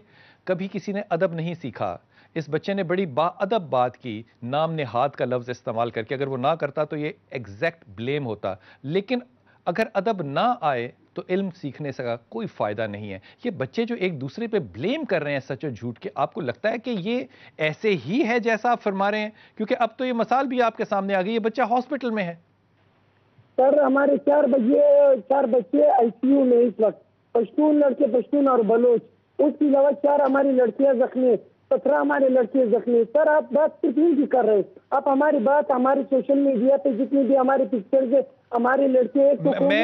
کبھی کسی نے ادب نہیں سیکھا. اس بچے نے بڑی با ادب بات کی, نام نہاد کا لفظ استعمال کر کے. اگر وہ نہ کرتا تو یہ ایگزیکٹ بلیم ہوتا. لیکن اگر ادب نہ آئے تو علم سیکھنے کا کوئی فائدہ نہیں ہے. یہ بچے جو ایک دوسرے پہ بلیم کر رہے ہیں سچ اور جھوٹ کے, آپ کو لگتا ہے کہ یہ ایسے ہی ہے جیسا آپ فرما رہے ہیں؟ کیونکہ اب تو یہ مثال بھی آپ کے سامنے آ گئی, یہ بچہ ہاسپٹل میں ہے. سر ہمارے 4 بچے ICU میں اس وقت، پشتون لڑکے، پشتون اور بلوچ، اس کے علاوہ 4 ہماری لڑکیاں زخمی، 17 ہمارے لڑکے زخمی. سر آپ بات صرف ان کی کر رہے ہیں، آپ ہماری بات ہمارے سوشل میڈیا پہ جتنی بھی ہمارے پکچرز ہمارے لڑکے،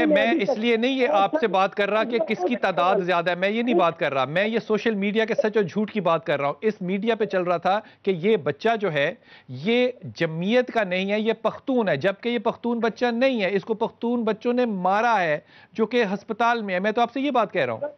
میں اس لیے نہیں یہ آپ سے بات کر رہا کہ کس کی تعداد زیادہ ہے، میں یہ نہیں بات کر رہا، میں یہ سوشل میڈیا کے سچ اور جھوٹ کی بات کر رہا ہوں. اس میڈیا پہ چل رہا تھا کہ یہ بچہ جو ہے یہ جمعیت کا نہیں ہے، یہ پختون ہے، جبکہ یہ پختون بچہ نہیں ہے، اس کو پختون بچوں نے مارا ہے جو کہ ہسپتال میں ہے. میں تو آپ سے یہ بات کہہ رہا ہوں.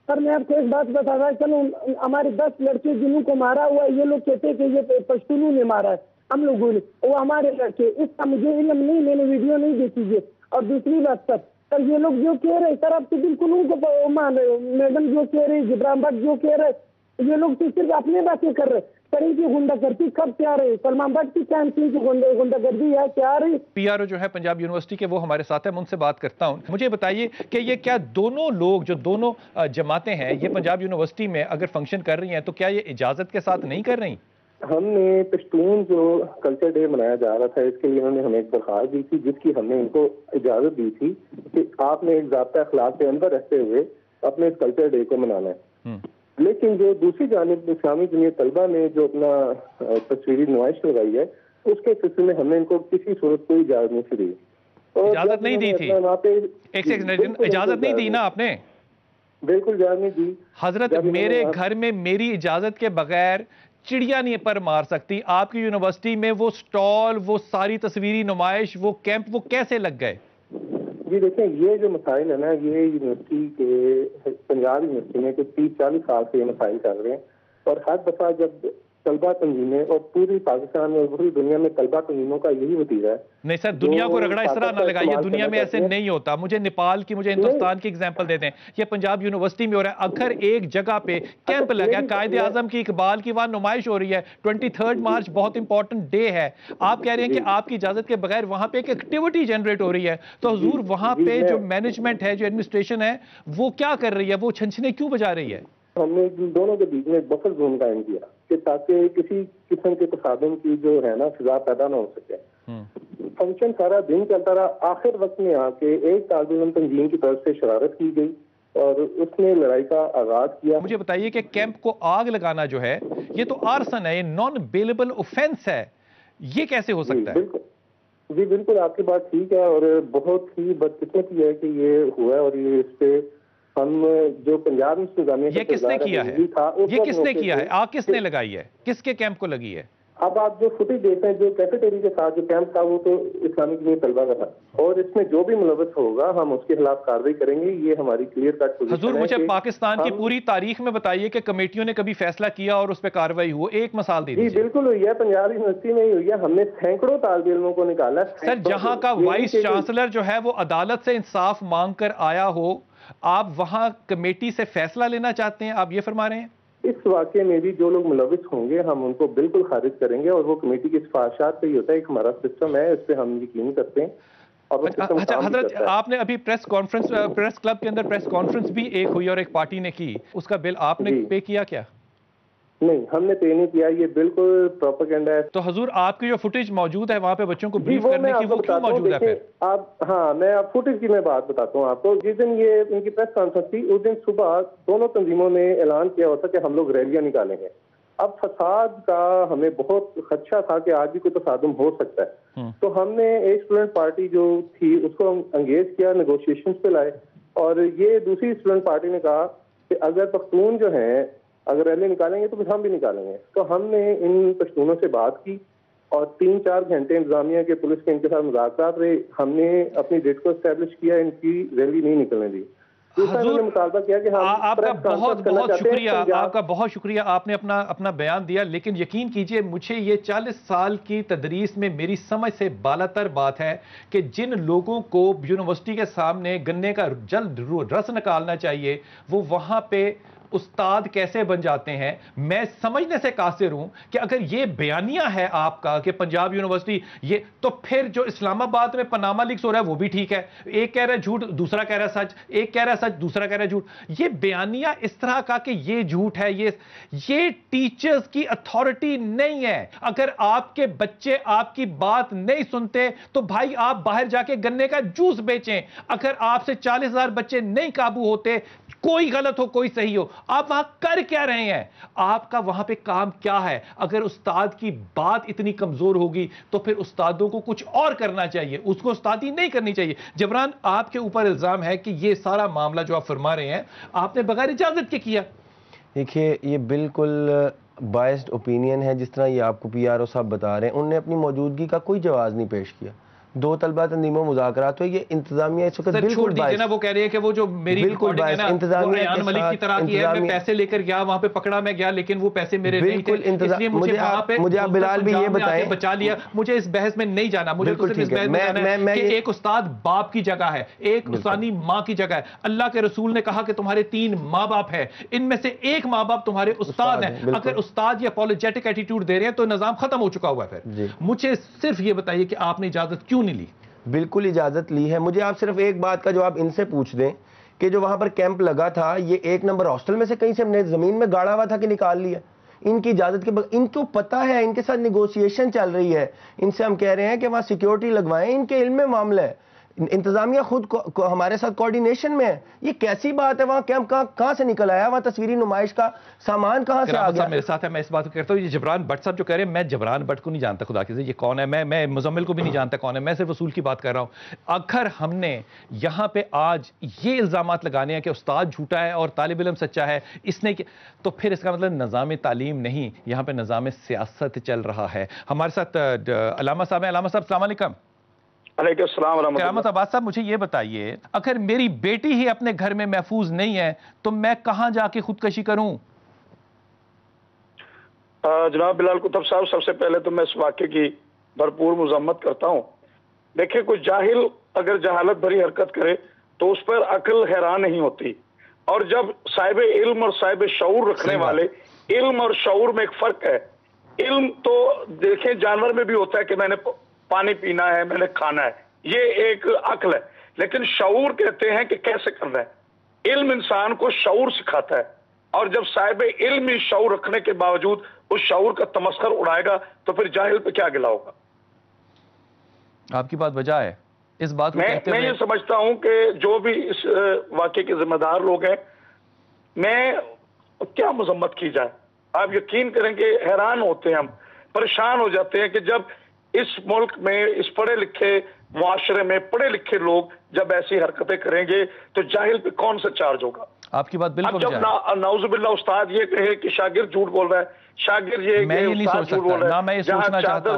سر میں آپ کو ایک بات بتا رہا ہوں، چلو ہمارے 10 لڑکے جنہوں کو مارا ہوا ہے، یہ لوگ کہتے ہیں کہ یہ پشتونوں نے مارا ہے، ہم لوگوں نے، وہ ہمارے لڑکے، اس کا مجھے علم نہیں، میں نے ویڈیو نہیں دیکھی ہے. اور دوسری بات سر یہ لوگ جو کہہ رہے ہیں سر، آپ تو بالکل ان کو مان رہے ہو، میڈم جو کہہ رہے، جبران بٹ جو کہہ رہے، یہ لوگ تو صرف اپنے باتیں کر رہے. سر ان کی غنڈہ گردی کب سے آ رہی؟ سلمان بٹ کی کینسل کی غنڈہ گردی ہے کیا آ رہی؟ PRO جو ہے پنجاب یونیورسٹی کے وہ ہمارے ساتھ ہیں، میں ان سے بات کرتا ہوں. مجھے بتائیے کہ یہ کیا دونوں لوگ جو دونوں جماعتیں ہیں یہ پنجاب یونیورسٹی میں اگر فنکشن کر رہی ہیں تو کیا یہ اجازت کے ساتھ نہیں کر رہی؟ ہم نے پشتون جو کلچر ڈے منایا جا رہا تھا اس کے لیے انہوں نے ہمیں ایک درخواست دی تھی جس کی ہم نے ان کو اجازت دی تھی کہ آپ نے ایک ضابطہ اخلاق کے اندر رہتے ہوئے اپنے اس کلچر ڈے کو منانا ہے. لیکن جو دوسری جانب اسلامی جمعیت طلبہ نے جو اپنا تصویری نمائش لگائی ہے اس کے سلسلے میں ہم نے ان کو کسی صورت کوئی اجازت نہیں دی. اجازت نہیں دی تھی؟ ایک سیکنڈ، اجازت نہیں دی نا آپ نے؟ بالکل اجازت نہیں دی حضرت. میرے گھر میں میری اجازت کے بغیر چڑیا نہیں پر مار سکتی. آپ کی یونیورسٹی میں وہ سٹال، وہ ساری تصویری نمائش، وہ کیمپ، وہ کیسے لگ گئے؟ جی دیکھیں یہ جو مسائل ہے نا، یہ یونیورسٹی کے پنجاب یونیورسٹی میں کچھ 30-40 سال سے یہ مسائل چل رہے ہیں. اور ہر دفعہ جب طلبہ تنظیمیں اور پوری پاکستان میں اور پوری دنیا میں طلبہ تنظیموں کا یہی وتیرہ ہے. نہیں سر، دنیا کو رگڑا اس طرح نہ لگائیے، دنیا میں ایسے نہیں ہوتا. مجھے نیپال کی، مجھے ہندوستان کی ایگزامپل دیتے ہیں. یہ پنجاب یونیورسٹی میں ہو رہا ہے، اگر ایک جگہ پہ کیمپ لگا ہے، قائد اعظم کی، اقبال کی وہاں نمائش ہو رہی ہے، 23 مارچ بہت امپورٹنٹ ڈے ہے، آپ کہہ رہے ہیں کہ آپ کی اجازت کے بغیر وہاں پہ ایک ایکٹیویٹی جنریٹ ہو رہی ہے، تو حضور وہاں پہ جو مینجمنٹ ہے، جو ایڈمنسٹریشن ہے، وہ کیا کر رہی ہے؟ وہ چھنچھنے کیوں بجا رہی ہے؟ ہم نے دونوں کے بیچ میں ایک بفر زون قائم کیا کہ تاکہ کسی قسم کے تصادم کی جو ہے نا فضا پیدا نہ ہو سکے. فنکشن سارا دن چلتا رہا. آخر وقت میں آ کے ایک طالب علم تنظیم کی طرف سے شرارت کی گئی اور اس نے لڑائی کا آغاز کیا. مجھے بتائیے کہ کیمپ کو آگ لگانا جو ہے یہ تو آرسن ہے، یہ نان بیلیبل اوفینس ہے، یہ کیسے ہو سکتا ہے؟ جی بالکل آپ کی بات ٹھیک ہے، اور بہت ہی بدقسمتی ہے کہ یہ ہوا ہے. اور یہ اس پہ ہم جو پنجاب انتظامیہ یہ کس نے کیا ہے؟ یہ کس نے کیا ہے؟ آگ کس نے لگائی ہے؟ کس کے کیمپ کو لگی ہے؟ اب آپ جو فوٹیج دیکھتے ہیں، جو کیفیٹیری کے ساتھ جو کیمپ تھا وہ تو اسلامی جمعیت طلبہ کا تھا، اور اس میں جو بھی ملوث ہوگا ہم اس کے خلاف کارروائی کریں گے. یہ ہماری کلیئر کٹ پوزیشن ہے. حضور مجھے پاکستان کی پوری تاریخ میں بتائیے کہ کمیٹیوں نے کبھی فیصلہ کیا اور اس پہ کارروائی ہو؟ ایک مثال دی. جی بالکل ہوئی ہے، پنجاب یونیورسٹی میں ہی ہوئی ہے. ہم نے سینکڑوں طالب علموں کو نکالا. سر جہاں کا وائس چانسلر جو ہے وہ عدالت سے انصاف مانگ کر آیا ہو، آپ وہاں کمیٹی سے فیصلہ لینا چاہتے ہیں؟ آپ یہ فرما رہے ہیں؟ اس واقعے میں بھی جو لوگ ملوث ہوں گے ہم ان کو بالکل خارج کریں گے، اور وہ کمیٹی کی سفارشات پہ ہی ہوتا ہے. ایک ہمارا سسٹم ہے، اس پہ ہم یقین کرتے ہیں. اچھا حضرت، آپ نے ابھی پریس کلب کے اندر پریس کانفرنس بھی ایک ہوئی اور ایک پارٹی نے کی، اس کا بل آپ نے پے کیا کیا؟ نہیں، ہم نے پے نہیں کیا، یہ بالکل پروپیگنڈا ہے. تو حضور آپ کی جو فوٹیج موجود ہے وہاں پہ بچوں کو بریف کرنے کی، وہ کیوں موجود ہے پھر؟ ہاں میں فوٹیج کی میں بات بتاتا ہوں آپ کو. جس دن یہ ان کی پریس کانفرنس تھی اس دن صبح دونوں تنظیموں نے اعلان کیا ہوتا کہ ہم لوگ ریلیاں نکالیں گے. اب فساد کا ہمیں بہت خدشہ تھا کہ آج بھی کوئی تصادم ہو سکتا ہے، تو ہم نے ایک اسٹوڈنٹ پارٹی جو تھی اس کو انگیج کیا، نیگوشیشنز پہ لائے. اور یہ دوسری اسٹوڈنٹ پارٹی نے کہا کہ اگر پختون جو ہیں اگر ریلی نکالیں گے تو پھر ہم بھی نکالیں گے. تو ہم نے ان پشتونوں سے بات کی اور 3-4 گھنٹے انتظامیہ کے پولیس کے ان کے ساتھ مذاکرات رہے. ہم نے اپنی ڈیٹ کو اسٹیبلش کیا، ان کی ریلی نہیں نکلنے دی. مطالبہ کیا کہ آپ کا بہت شکریہ، آپ کا بہت شکریہ، آپ نے اپنا بیان دیا. لیکن یقین کیجئے مجھے یہ 40 سال کی تدریس میں میری سمجھ سے بالاتر بات ہے کہ جن لوگوں کو یونیورسٹی کے سامنے گنے کا جلد رس نکالنا چاہیے وہ وہاں پہ استاد کیسے بن جاتے ہیں میں سمجھنے سے قاصر ہوں کہ اگر یہ بیانیہ ہے آپ کا کہ پنجاب یونیورسٹی یہ، تو پھر جو اسلام آباد میں پاناما لیکس ہو رہا ہے وہ بھی ٹھیک ہے، ایک کہہ رہا ہے جھوٹ دوسرا کہہ رہا ہے سچ، ایک کہہ رہا ہے سچ دوسرا کہہ رہا ہے جھوٹ۔ یہ بیانیہ اس طرح کا کہ یہ جھوٹ ہے، یہ ٹیچرز کی اتھارٹی نہیں ہے۔ اگر آپ کے بچے آپ کی بات نہیں سنتے تو بھائی آپ باہر جا کے گنے کا جوس بیچیں۔ اگر آپ سے 40,000 بچے نہیں قابو ہوتے، کوئی غلط ہو کوئی صحیح ہو، آپ وہاں کر کیا رہے ہیں؟ آپ کا وہاں پہ کام کیا ہے؟ اگر استاد کی بات اتنی کمزور ہوگی تو پھر استادوں کو کچھ اور کرنا چاہیے، اس کو استادی نہیں کرنی چاہیے۔ جبران آپ کے اوپر الزام ہے کہ یہ سارا معاملہ جو آپ فرما رہے ہیں آپ نے بغیر اجازت کے کیا۔ دیکھیے یہ بالکل بائسڈ اوپینین ہے، جس طرح یہ آپ کو پی آر او صاحب بتا رہے ہیں، انہوں نے اپنی موجودگی کا کوئی جواز نہیں پیش کیا۔ 2 طلبہ تنظیم و مذاکرات ہوئے، یہ انتظامیہ اس وقت بالکل بائسڈ نا، وہ کہہ رہے ہیں کہ وہ جو میری ریکارڈنگ ہے نا وہ ریان ملک کی طرح کی ہے، میں پیسے لے کر گیا وہاں پہ پکڑا میں گیا لیکن وہ پیسے میرے نہیں تھے، اس لیے مجھے وہاں پہ مجھے آپ بلال بھی یہ بتائیں، بچا لیا۔ مجھے اس بحث میں نہیں جانا، مجھے تو صرف اس بحث میں جانا ہے کہ ایک استاد باپ کی جگہ ہے، ایک استانی ماں کی جگہ ہے۔ اللہ کے رسول نے کہا کہ تمہارے 3 ماں باپ ہیں، ان میں سے ایک ماں باپ تمہارے استاد ہیں۔ اگر استاد یہ اپولوجیٹک ایٹیٹیوڈ دے رہے ہیں تو نظام ختم ہو چکا ہوا ہے۔ پھر مجھے صرف یہ بتائیے کہ آپ نے اجازت کیوں نہیں لی؟ بالکل اجازت لی ہے۔ مجھے آپ صرف ایک بات کا جواب ان سے پوچھ دیں کہ جو وہاں پر کیمپ لگا تھا یہ 1 نمبر ہاسٹل میں سے کہیں سے ہم نے زمین میں گاڑا ہوا تھا کہ نکال لیا؟ ان کی اجازت کے بعد ان کو پتہ ہے، ان کے ساتھ نیگوشیشن چل رہی ہے، ان سے ہم کہہ رہے ہیں کہ وہاں سیکیورٹی لگوائیں، ان کے علم میں معاملہ ہے، انتظامیہ خود ہمارے ساتھ کوارڈینیشن میں ہے۔ یہ کیسی بات ہے؟ وہاں کیمپ کہاں سے نکل آیا؟ وہاں تصویری نمائش کا سامان کہاں سے آ گیا؟ میرے ساتھ ہے، میں اس بات کو کہتا ہوں، یہ جبران بٹ صاحب جو کہہ رہے ہیں، میں جبران بٹ کو نہیں جانتا خدا کی، یہ کون ہے، میں مزمل کو بھی نہیں جانتا کون ہے، میں صرف اصول کی بات کر رہا ہوں۔ اگر ہم نے یہاں پہ آج یہ الزامات لگانے ہیں کہ استاد جھوٹا ہے اور طالب علم سچا ہے، اس نے تو پھر اس کا مطلب نظام تعلیم نہیں، یہاں پہ نظام سیاست چل رہا ہے۔ ہمارے ساتھ علامہ صاحب ہیں۔ علامہ صاحب السلام علیکم۔ علیکم السلام ورحمۃ اللہ۔ قیامت آباد صاحب مجھے یہ بتائیے، اگر میری بیٹی ہی اپنے گھر میں محفوظ نہیں ہے تو میں کہاں جا کے خودکشی کروں؟ جناب بلال کتب صاحب، سب سے پہلے تو میں اس واقعے کی بھرپور مذمت کرتا ہوں۔ دیکھیں کوئی جاہل اگر جہالت بھری حرکت کرے تو اس پر عقل حیران نہیں ہوتی، اور جب صاحب علم اور صاحب شعور رکھنے والے، علم اور شعور میں ایک فرق ہے۔ علم تو دیکھیں جانور میں بھی ہوتا ہے کہ میں نے پانی پینا ہے، میں نے کھانا ہے، یہ ایک عقل ہے، لیکن شعور کہتے ہیں کہ کیسے کرنا ہے۔ علم انسان کو شعور سکھاتا ہے، اور جب صاحب علم ہی شعور رکھنے کے باوجود اس شعور کا تمسخر اڑائے گا تو پھر جاہل پہ کیا گلا ہوگا؟ آپ کی بات وجہ ہے اس بات میں یہ سمجھتا ہوں کہ جو بھی اس واقعے کے ذمہ دار لوگ ہیں، میں کیا مذمت کی جائے؟ آپ یقین کریں کہ حیران ہوتے ہیں، ہم پریشان ہو جاتے ہیں کہ جب اس ملک میں اس پڑھے لکھے معاشرے میں پڑھے لکھے لوگ جب ایسی حرکتیں کریں گے تو جاہل پہ کون سا چارج ہوگا؟ آپ کی بات بالکل جب نعوذ باللہ استاد یہ کہے کہ شاگرد جھوٹ بول رہا ہے، شاگرد یہ کہ استاد جھوٹ بول رہا ہے، جہاں چادر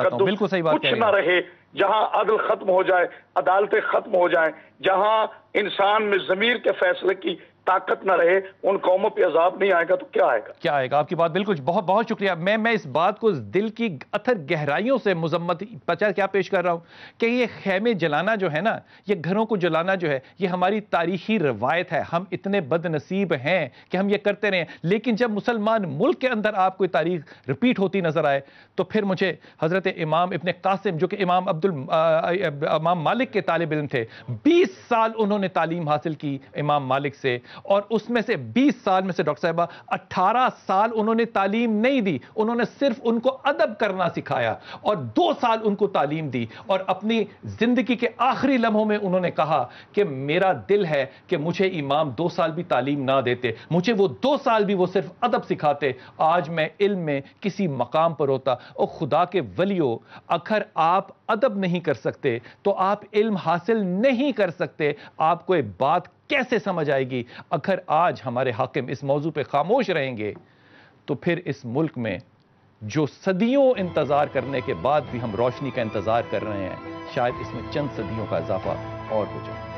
تقدس کچھ نہ رہے، جہاں عدل ختم ہو جائے، عدالتیں ختم ہو جائیں، جہاں انسان میں ضمیر کے فیصلے کی طاقت نہ رہے، ان قوموں پہ عذاب نہیں آئے گا تو کیا آئے گا؟ کیا آئے گا؟ آپ کی بات بالکل، بہت بہت شکریہ۔ میں اس بات کو دل کی اتھر گہرائیوں سے مذمت کیا پیش کر رہا ہوں کہ یہ خیمے جلانا جو ہے نا، یہ گھروں کو جلانا جو ہے، یہ ہماری تاریخی روایت ہے۔ ہم اتنے بد نصیب ہیں کہ ہم یہ کرتے رہے ہیں، لیکن جب مسلمان ملک کے اندر آپ کو تاریخ ریپیٹ ہوتی نظر آئے تو پھر مجھے حضرت امام ابن قاسم جو کہ امام مالک کے طالب علم تھے، 20 سال انہوں نے تعلیم حاصل کی امام مالک سے، اور اس میں سے 20 سال میں سے ڈاکٹر صاحبہ 18 سال انہوں نے تعلیم نہیں دی، انہوں نے صرف ان کو ادب کرنا سکھایا، اور 2 سال ان کو تعلیم دی، اور اپنی زندگی کے آخری لمحوں میں انہوں نے کہا کہ میرا دل ہے کہ مجھے امام 2 سال بھی تعلیم نہ دیتے، مجھے وہ 2 سال بھی وہ صرف ادب سکھاتے، آج میں علم میں کسی مقام پر ہوتا۔ اور خدا کے ولیو، اگر آپ ادب نہیں کر سکتے تو آپ علم حاصل نہیں کر سکتے۔ آپ کو ایک بات کیسے سمجھ آئے گی؟ اگر آج ہمارے حاکم اس موضوع پہ خاموش رہیں گے تو پھر اس ملک میں جو صدیوں انتظار کرنے کے بعد بھی ہم روشنی کا انتظار کر رہے ہیں، شاید اس میں چند صدیوں کا اضافہ اور ہو جائے۔